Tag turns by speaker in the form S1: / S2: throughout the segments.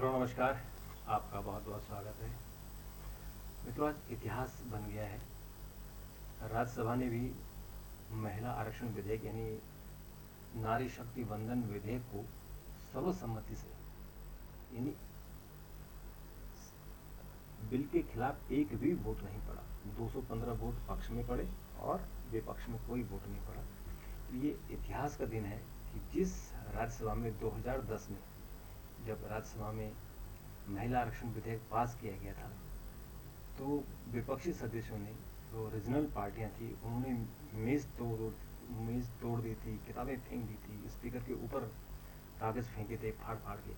S1: मित्रों नमस्कार। आपका बहुत बहुत स्वागत है। मित्रों, आज इतिहास बन गया है। राज्यसभा ने भी महिला आरक्षण विधेयक यानी नारी शक्ति वंदन विधेयक को सर्वसम्मति से यानी बिल के खिलाफ एक भी वोट नहीं पड़ा। 215 वोट पक्ष में पड़े और विपक्ष में कोई वोट नहीं पड़ा। तो ये इतिहास का दिन है कि जिस राज्यसभा में 2010 में जब राज्यसभा में महिला आरक्षण विधेयक पास किया गया था, तो विपक्षी सदस्यों ने, जो रीजनल पार्टियां थी, उन्होंने मेज तोड़ दी थी, किताबें फेंक दी थी, स्पीकर के ऊपर कागज फेंके थे फाड़ फाड़ के,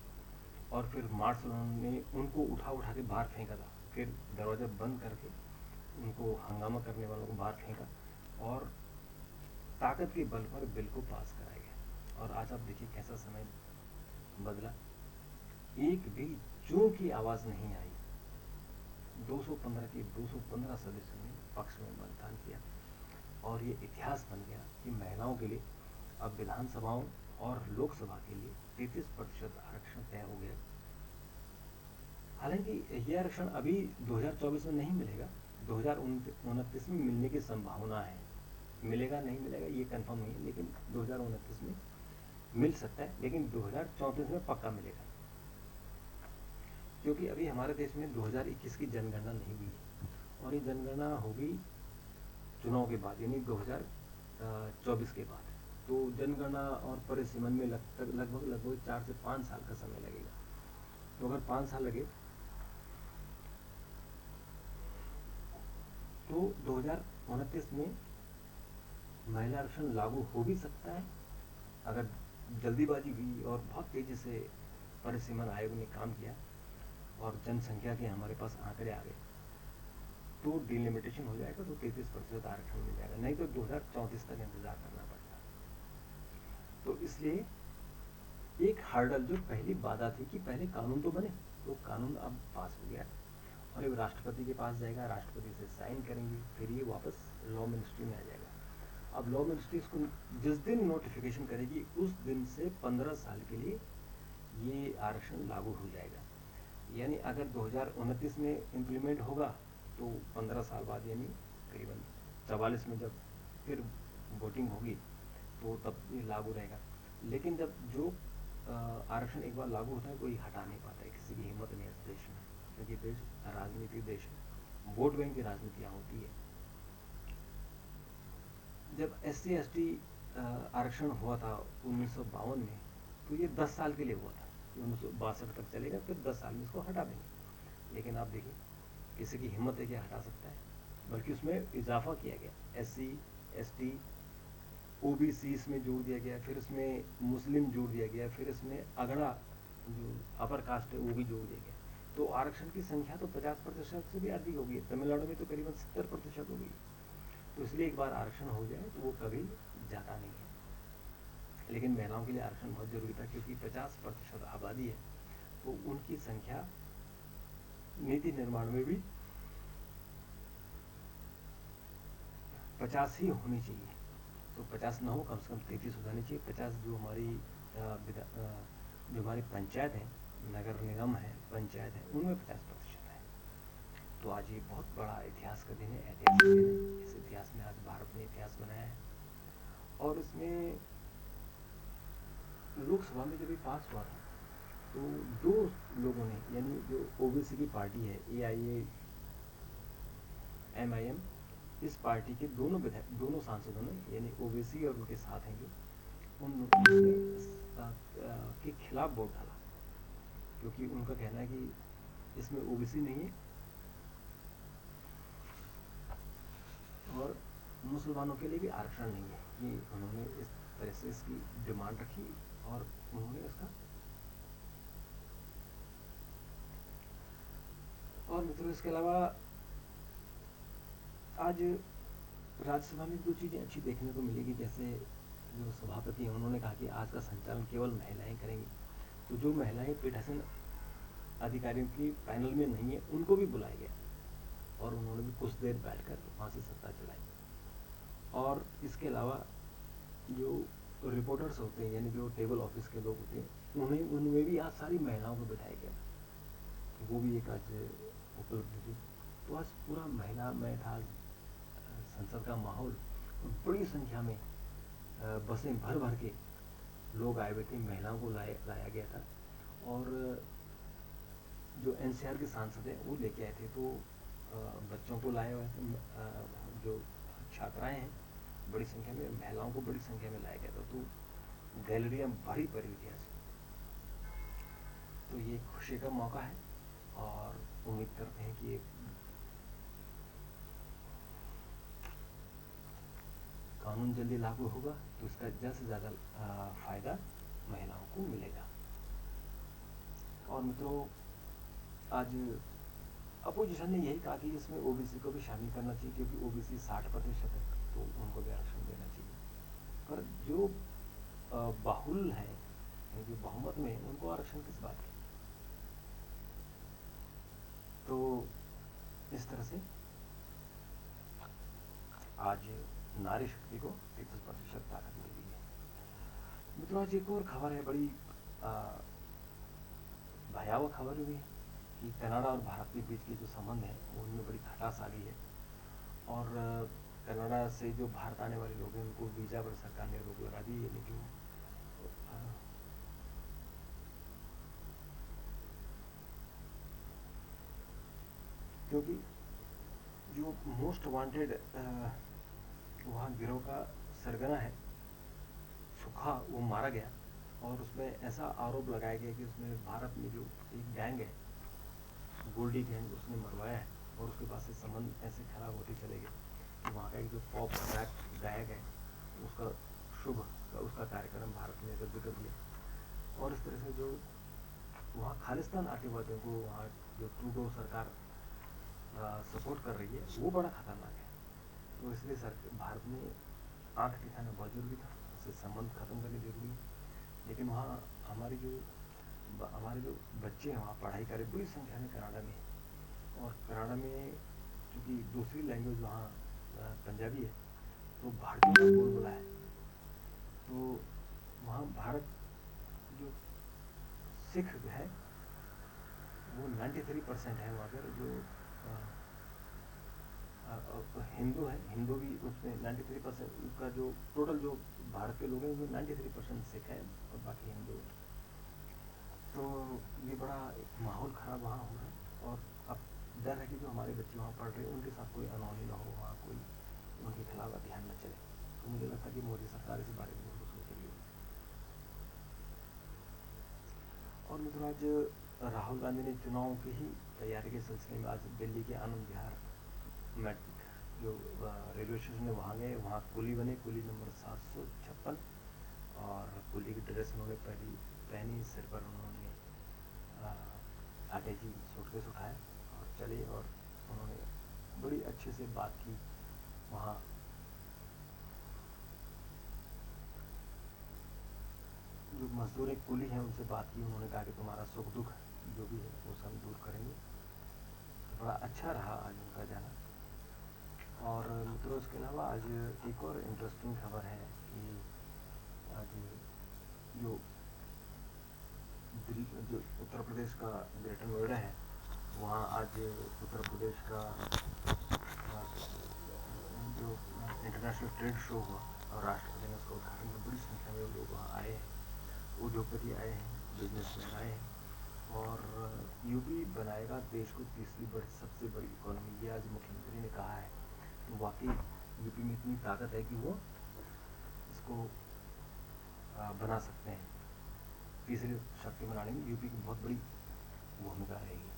S1: और फिर मार्शल ने उनको उठा उठा के बाहर फेंका था। फिर दरवाजा बंद करके उनको, हंगामा करने वालों को बाहर फेंका और ताकत के बल पर बिल को पास कराया गया। और आज आप देखिए कैसा समय बदला। एक भी चूं की आवाज नहीं आई। 215 के 215 सदस्यों ने पक्ष में मतदान किया और ये इतिहास बन गया कि महिलाओं के लिए अब विधानसभाओं और लोकसभा के लिए 33% आरक्षण तय हो गया। हालांकि यह आरक्षण अभी 2024 में नहीं मिलेगा, 2029 में मिलने की संभावना है। मिलेगा नहीं मिलेगा ये कंफर्म नहीं है, लेकिन 2029 में मिल सकता है, लेकिन 2034 में पक्का मिलेगा। क्योंकि अभी हमारे देश में 2021 की जनगणना नहीं हुई है और ये जनगणना होगी चुनाव के बाद, यानी 2024 के बाद। तो जनगणना और परिसीमन में लगभग 4 से 5 साल का समय लगेगा। तो अगर 5 साल लगे तो 2029 में महिला आरक्षण लागू हो भी सकता है, अगर जल्दीबाजी हुई और बहुत तेजी से परिसीमन आयोग ने काम किया और जनसंख्या के हमारे पास आंकड़े आ गए, तो डिलिमिटेशन हो जाएगा, तो 33% आरक्षण मिल जाएगा। नहीं तो 2034 तक इंतजार करना पड़ता। तो इसलिए एक हर्डल, जो पहली बाधा थी कि पहले कानून तो बने, तो कानून अब पास हो गया और ये राष्ट्रपति के पास जाएगा, राष्ट्रपति से साइन करेंगे, फिर ये वापस लॉ मिनिस्ट्री में आ जाएगा। अब लॉ मिनिस्ट्री इसको जिस दिन नोटिफिकेशन करेगी उस दिन से 15 साल के लिए ये आरक्षण लागू हो जाएगा। यानी अगर 2029 में इम्प्लीमेंट होगा तो 15 साल बाद, यानी करीबन 44 में जब फिर वोटिंग होगी तो तब ये लागू रहेगा। लेकिन जब जो आरक्षण एक बार लागू होता है कोई हटा नहीं पाता है, किसी की हिम्मत नहीं है इस देश में, क्योंकि देश राजनीतिक देश है, वोट बैंक की राजनीतियाँ होती है। जब SC ST आरक्षण हुआ था 1952 में, तो ये 10 साल के लिए हुआ था, 1962 तक चलेगा, फिर 10 साल में इसको हटा देंगे। लेकिन आप देखिए किसी की हिम्मत है क्या हटा सकता है, बल्कि उसमें इजाफा किया गया। SC ST OBC इसमें जोड़ दिया गया, फिर इसमें मुस्लिम जोड़ दिया गया, फिर इसमें अगड़ा जो अपर कास्ट है वो भी जोड़ दिया गया। तो आरक्षण की संख्या तो 50% से भी अधिक होगी। तमिलनाडु में तो करीबन 70% हो गई। तो इसलिए एक बार आरक्षण हो जाए तो वो कभी जाता नहीं है। लेकिन महिलाओं के लिए आरक्षण बहुत जरूरी था, क्योंकि 50% आबादी है, तो उनकी संख्या नीति निर्माण में भी 50 ही होनी चाहिए। तो 50 ना हो, कम से कम 33 हो जानी चाहिए। 50 जो हमारी पंचायत है, नगर निगम है, पंचायत है, उनमें 50% है। तो आज ये बहुत बड़ा इतिहास का दिन है, ऐतिहासिक दिन है। इस इतिहास में आज भारत ने इतिहास बनाया है। और इसमें लोकसभा में जब ये पास हुआ था तो दो लोगों ने, यानी जो OBC की पार्टी है AIAMIM, इस पार्टी के दोनों सांसदों ने, यानी OBC और उनके साथ हैं जो, उन लोगों ने के खिलाफ वोट डाला, क्योंकि उनका कहना है कि इसमें OBC नहीं है और मुसलमानों के लिए भी आरक्षण नहीं है। ये उन्होंने इस तरह से इसकी डिमांड रखी और उन्होंने इसका। और मित्रों, इसके अलावा आज राज्यसभा में 2 चीज़ें अच्छी देखने को मिलेगी। जैसे जो सभापति हैं उन्होंने कहा कि आज का संचालन केवल महिलाएं करेंगी। तो जो महिलाएं पीठासीन अधिकारियों की पैनल में नहीं है उनको भी बुलाया गया और उन्होंने भी कुछ देर बैठकर वहाँ से सत्ता चलाई। और इसके अलावा जो रिपोर्टर्स होते हैं, यानी जो टेबल ऑफिस के लोग होते हैं, उनमें भी आज सारी महिलाओं को बिठाया गया। वो भी एक आज उपलब्धि थी। तो आज पूरा महिला में था, संसद का माहौल, बड़ी संख्या में बसें भर भर के लोग आए हुए थे, महिलाओं को लाया गया था। और जो एनसीआर के सांसद हैं वो लेके आए थे, तो बच्चों को लाए हुए थे, जो छात्राएं हैं बड़ी संख्या में, महिलाओं को बड़ी संख्या में लाया गया था। तो गैलरियां भरी पड़ी हुई थी आज। तो ये खुशी का मौका है और उम्मीद करते हैं कि कानून जल्दी लागू होगा तो इसका ज़्यादा से ज़्यादा फायदा महिलाओं को मिलेगा। और मित्रों, आज अपोजिशन ने यही कहा कि इसमें ओबीसी को भी शामिल करना चाहिए, क्योंकि ओबीसी 60% है, तो उनको भी आरक्षण देना चाहिए। पर जो बाहुल है, जो बहुमत में, उनको आरक्षण किस बात की। तो इस तरह से आज नारी शक्ति को 33% ताकत मिल गई है। मित्रों, आज एक और खबर है, बड़ी भयावह खबर हुई है कि कनाडा और भारत के बीच के जो संबंध है उनमें बड़ी खटास आ गई है। और कनाडा से जो भारत आने वाले लोग हैं उनको वीज़ा पर सरकार ने रोक लगा दी है। लेकिन क्योंकि जो मोस्ट वांटेड वहाँ गिरोह का सरगना है सुखा, वो मारा गया। और उसमें ऐसा आरोप लगाया गया कि उसमें भारत में जो एक गैंग है, गोल्डी गैंग, उसने मरवाया है। और उसके पास से संबंध ऐसे खराब होते चले गए कि वहाँ का एक जो पॉप रैप गायक है उसका उसका कार्यक्रम भारत ने रद्द कर दिया। और इस तरह से जो वहाँ खालिस्तान आतंकवादियों को वहाँ जो ट्रूडो सरकार सपोर्ट कर रही है वो बड़ा खतरनाक है। तो इसलिए भारत में आंख दिखाना बहुत जरूरी था, उससे संबंध खत्म करने जरूरी है। लेकिन वहाँ हमारे जो बच्चे हैं वहाँ पढ़ाई कर रहे बड़ी संख्या में कनाडा में। और कनाडा में चूँकि दूसरी लैंग्वेज वहाँ पंजाबी है, तो भारतीय का बोलबाला है। तो वहाँ भारत जो सिख है वो 93% है वहाँ पर। जो हिंदू है, हिंदू भी उसमें 93% का, जो टोटल जो भारत के लोग हैं उसमें 93% सिख है और बाकी हिंदू है। तो ये बड़ा एक माहौल ख़राब वहाँ हो रहा है। और अब डर है कि जो हमारे बच्चे वहाँ पढ़ रहे हैं उनके साथ कोई अनहोनी ना हो, वहाँ कोई उनके खिलाफ अभियान न चले। तो मुझे लगता है कि मोदी सरकार इस बारे में बहुत सोच रही होगी। और मित्रों, आज राहुल गांधी ने चुनाव की ही तैयारी के सिलसिले में आज दिल्ली के आनंद विहार में जो रेलवे स्टेशन है वहाँ गए। वहाँ कुली बने, कुली नंबर 756। और कुली की ड्रेस उन्होंने पहनी, सिर पर उन्होंने आटे की सूटकेस उठाया और चले। और उन्होंने बड़ी अच्छे से बात की। वहाँ जो मजदूर कुली हैं उनसे बात की। उन्होंने कहा कि तुम्हारा सुख दुख जो भी है वो सब दूर करेंगे। तो बड़ा अच्छा रहा आज उनका जाना। और मित्रों, इसके अलावा आज एक और इंटरेस्टिंग खबर है कि आज जो उत्तर प्रदेश का ग्रेटर नोएडा है, वहाँ आज उत्तर प्रदेश का जो इंटरनेशनल ट्रेड शो हुआ और राष्ट्रपति ने उसका उद्घाटन किया। बड़ी संख्या में लोग वहाँ आए हैं, उद्योगपति आए हैं, बिजनेसमैन आए हैं। और यूपी बनाएगा देश को तीसरी सबसे बड़ी इकोनॉमी, ये आज मुख्यमंत्री ने कहा है। तो वाकई यूपी में इतनी ताकत है कि वो इसको बना सकते हैं। तीसरी शक्ति बनाने में यूपी की बहुत बड़ी भूमिका रहेगी।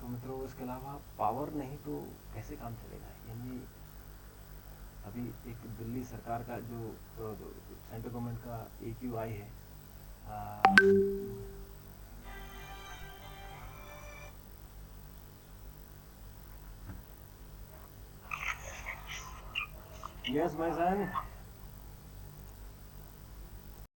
S1: तो मित्रों, इसके अलावा पावर नहीं तो कैसे काम चलेगा। यानी अभी एक दिल्ली सरकार का जो सेंट्रल गवर्नमेंट का AQI है, यस भाई साहब।